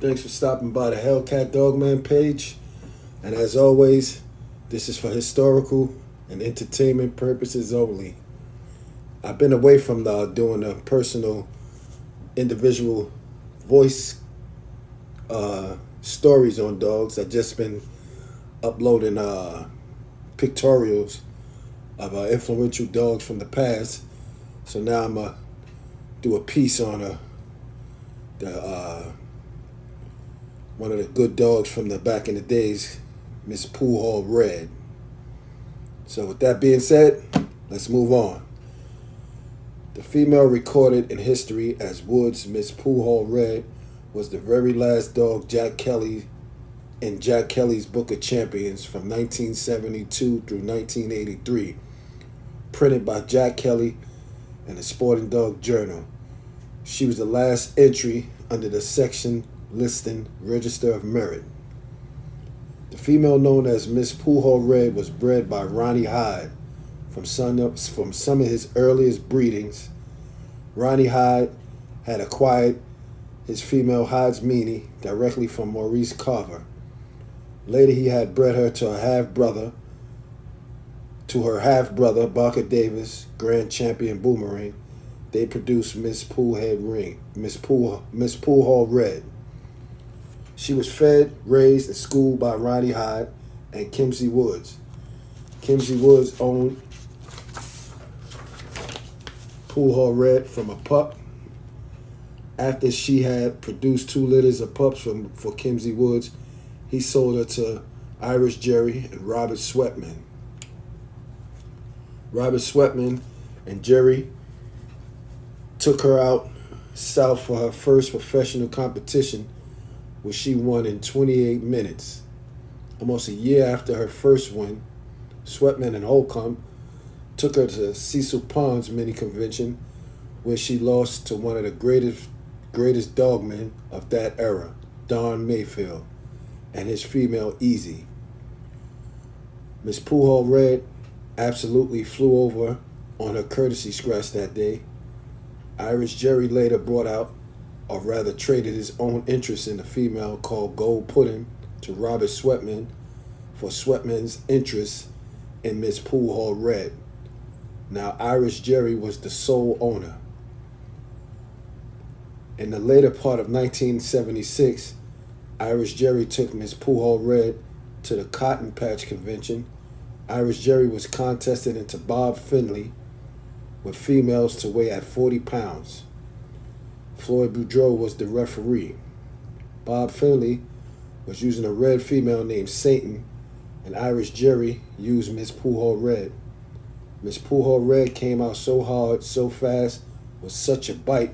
Thanks for stopping by the Hellcat Dogman page. And as always, this is for historical and entertainment purposes only. I've been away from doing the personal, individual voice stories on dogs. I've just been uploading pictorials of influential dogs from the past. So now I'm going to do a piece on the one of the good dogs from the back in the days, Miss Pool Hall Red. So with that being said, let's move on. The female recorded in history as Woods' Miss Pool Hall Red was the very last dog Jack Kelly in Jack Kelly's Book of Champions from 1972 through 1983, printed by Jack Kelly in the Sporting Dog Journal. She was the last entry under the section listing Register of Merit. The female known as Miss Pool Hall Red was bred by Ronnie Hyde from some of his earliest breedings. Ronnie Hyde had acquired his female Hyde's Meanie directly from Maurice Carver. Later he had bred her to her half-brother, Barker Davis, Grand Champion Boomerang. They produced Miss Pool Hall Red. She was fed, raised, and schooled by Ronnie Hyde and Kimsey Woods. Kimsey Woods owned Pool Hall Red from a pup. After she had produced 2 litters of pups for Kimsey Woods, he sold her to Irish Jerry and Robert Sweatman. Robert Sweatman and Jerry took her out south for her first professional competition, which she won in 28 minutes. Almost a year after her first win, Sweatman and Holcomb took her to Cecil Pond's mini convention, where she lost to one of the greatest dogmen of that era, Don Mayfield, and his female Easy. Miss Pool Hall Red absolutely flew over on her courtesy scratch that day. Irish Jerry later brought out, or rather traded his own interest in the female called Gold Pudding to Robert Sweatman for Sweatman's interest in Miss Pool Hall Red. Now Irish Jerry was the sole owner. In the later part of 1976, Irish Jerry took Miss Pool Hall Red to the Cotton Patch Convention. Irish Jerry was contested into Bob Finley with females to weigh at 40 pounds. Floyd Boudreau was the referee. Bob Finley was using a red female named Satan, and Irish Jerry used Miss Pool Hall Red. Miss Pool Hall Red came out so hard, so fast, with such a bite,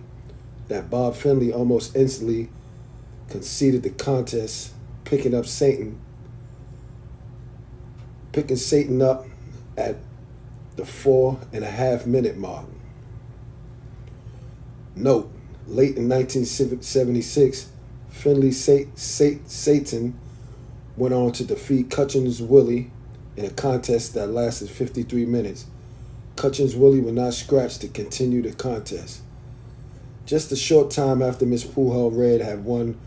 that Bob Finley almost instantly conceded the contest, picking Satan up at the 4.5 minute mark. Note, late in 1976, Finley Satan went on to defeat Cutchins Willie in a contest that lasted 53 minutes. Cutchins Willie would not scratch to continue the contest. Just a short time after Miss Pool Hall Red had won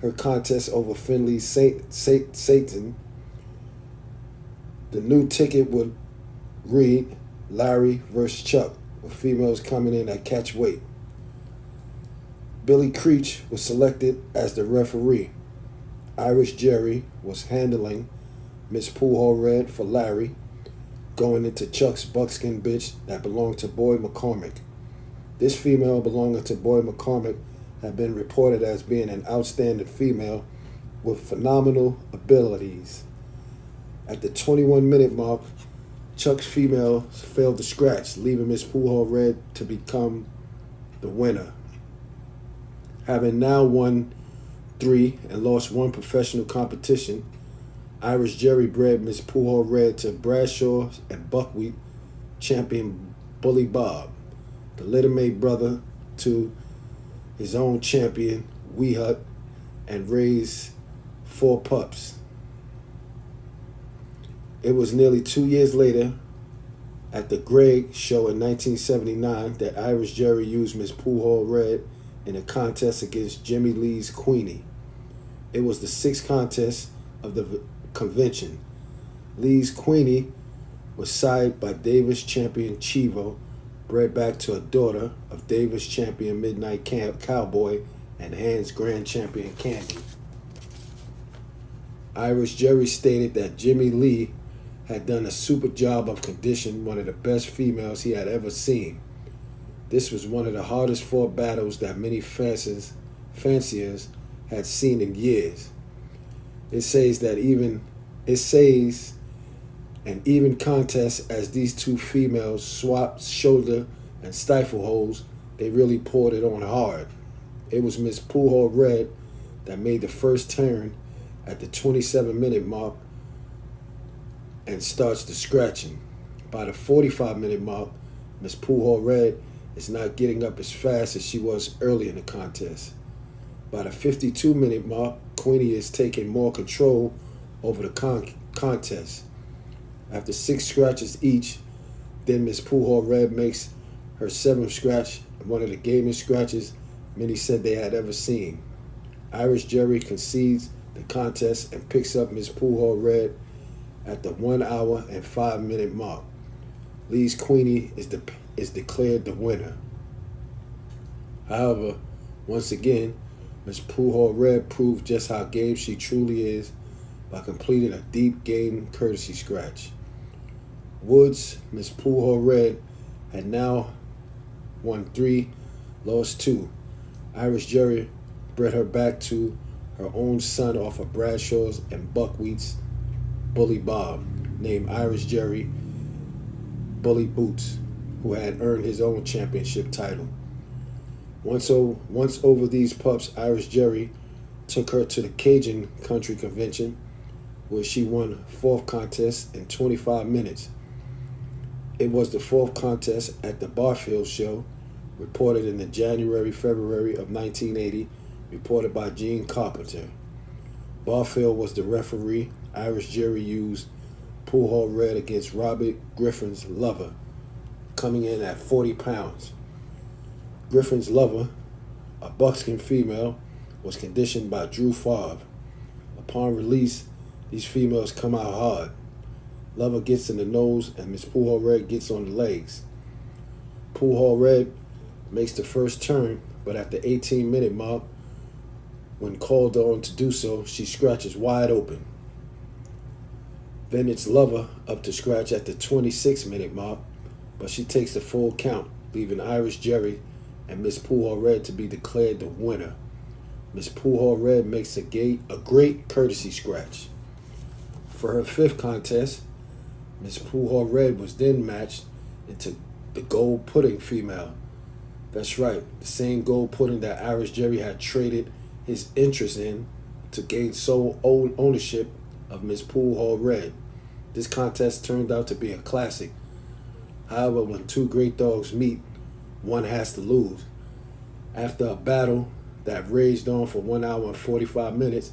her contest over Finley Satan, the new ticket would read Larry vs. Chuck, with females coming in at catch weight. Billy Creech was selected as the referee. Irish Jerry was handling Miss Pool Hall Red for Larry, going into Chuck's buckskin bitch that belonged to Boyd McCormick. This female belonging to Boyd McCormick had been reported as being an outstanding female with phenomenal abilities. At the 21-minute mark, Chuck's female failed to scratch, leaving Miss Pool Hall Red to become the winner. Having now won 3 and lost 1 professional competition, Irish Jerry bred Miss Pool Hall Red to Bradshaw and Buckwheat champion Bully Bob, the litter-mate brother to his own champion Weehut, and raised 4 pups. It was nearly 2 years later, at the Greg Show in 1979, that Irish Jerry used Miss Pool Hall Red in a contest against Jimmy Lee's Queenie. It was the sixth contest of the convention. Lee's Queenie was sired by Davis champion Chivo, bred back to a daughter of Davis champion Midnight Cowboy and Hands Grand champion Candy. Irish Jerry stated that Jimmy Lee had done a super job of conditioning one of the best females he had ever seen. This was one of the hardest fought battles that many fanciers had seen in years. It says an even contest as these two females swapped shoulder and stifle holds, they really poured it on hard. It was Miss Pool Red that made the first turn at the 27-minute mark and starts the scratching. By the 45-minute mark, Miss Pool Red is not getting up as fast as she was early in the contest. By the 52-minute mark, Queenie is taking more control over the contest. After 6 scratches each, then Miss Pool Red makes her 7th scratch, and one of the gamest scratches many said they had ever seen. Irish Jerry concedes the contest and picks up Miss Pool Red at the 1 hour and 5-minute mark. Lee's Queenie is declared the winner. However, once again, Miss Pool Red proved just how game she truly is by completing a deep game courtesy scratch. Woods, Miss Pool Red, had now won 3, lost 2. Irish Jerry bred her back to her own son off of Bradshaw's and Buckwheat's Bully Bob, named Irish Jerry Bully Boots, who had earned his own championship title. Once over these pups, Irish Jerry took her to the Cajun Country Convention, where she won 4th contest in 25 minutes. It was the 4th contest at the Barfield Show, reported in the January-February of 1980, reported by Gene Carpenter. Barfield was the referee. Irish Jerry used Pool Red against Robert Griffin's Lover, coming in at 40 pounds. Griffin's Lover, a buckskin female, was conditioned by Drew Favre. Upon release, these females come out hard. Lover gets in the nose and Miss Pool Red gets on the legs. Pool Red makes the first turn, but at the 18-minute mark, when called on to do so, she scratches wide open. Then it's Lover up to scratch at the 26-minute mark, but she takes the full count, leaving Irish Jerry and Miss Pool Red to be declared the winner. Miss Pool Red makes a great courtesy scratch. For her 5th contest, Miss Pool Red was then matched into the Gold Pudding female. That's right, the same Gold Pudding that Irish Jerry had traded his interest in to gain sole ownership of Miss Pool Red. This contest turned out to be a classic. However, when two great dogs meet, one has to lose. After a battle that raged on for 1 hour and 45 minutes,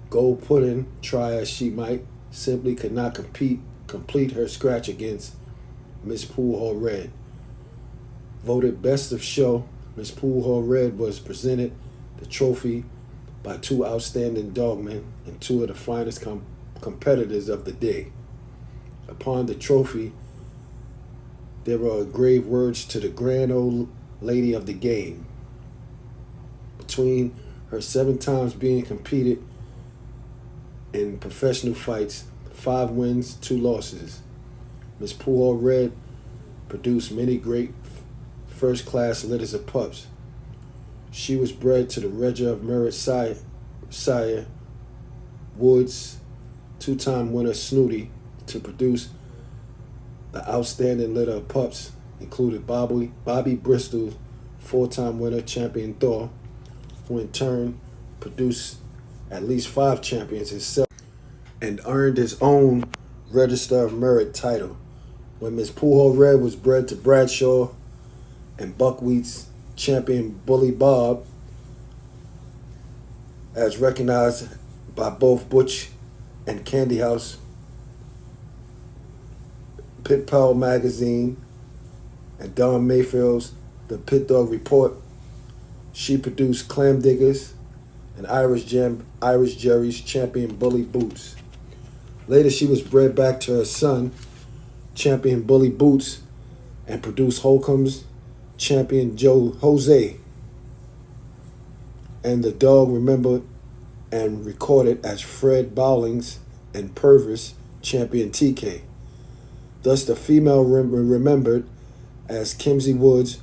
Gold Pudding, try as she might, simply could not complete her scratch against Miss Pool Red. Voted best of show, Miss Pool Red was presented the trophy by 2 outstanding dogmen and 2 of the finest competitors of the day. Upon the trophy, there were engraved words to the grand old lady of the game. Between her 7 times being competed in professional fights, 5 wins, 2 losses, Miss Pool Red produced many great first-class litters of pups. She was bred to the Register of Merit sire Woods, 2-time winner Snooty, to produce the outstanding litter of pups, included Bobby Bristol, 4-time winner champion Thor, who in turn produced at least 5 champions himself and earned his own Register of Merit title. When Miss Pool Red was bred to Bradshaw and Buckwheat's champion Bully Bob, as recognized by both Butch and Candy House, Pit Pal Magazine, and Don Mayfield's The Pit Dog Report, she produced Clam Diggers and Irish Jerry's Champion Bully Boots. Later, she was bred back to her son, Champion Bully Boots, and produced Holcomb's Champion Joe Jose. And the dog remembered and recorded as Fred Bowlings and Purvis Champion TK. Thus, the female remembered as Kimsey Woods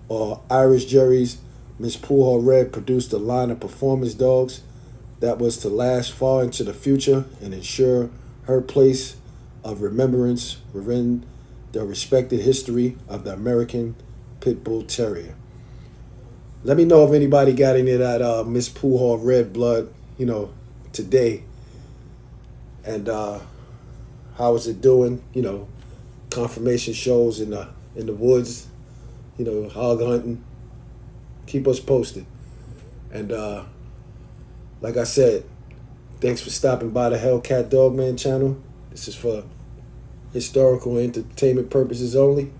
or Irish Jerry's Miss Poolhall Red produced a line of performance dogs that was to last far into the future and ensure her place of remembrance within the respected history of the American Pit Bull Terrier. Let me know if anybody got any of that Miss Poolhall Red blood, today. And how is it doing? Confirmation shows in the woods, hog hunting. Keep us posted. And like I said, thanks for stopping by the Hellcat Dogman channel. This is for historical and entertainment purposes only.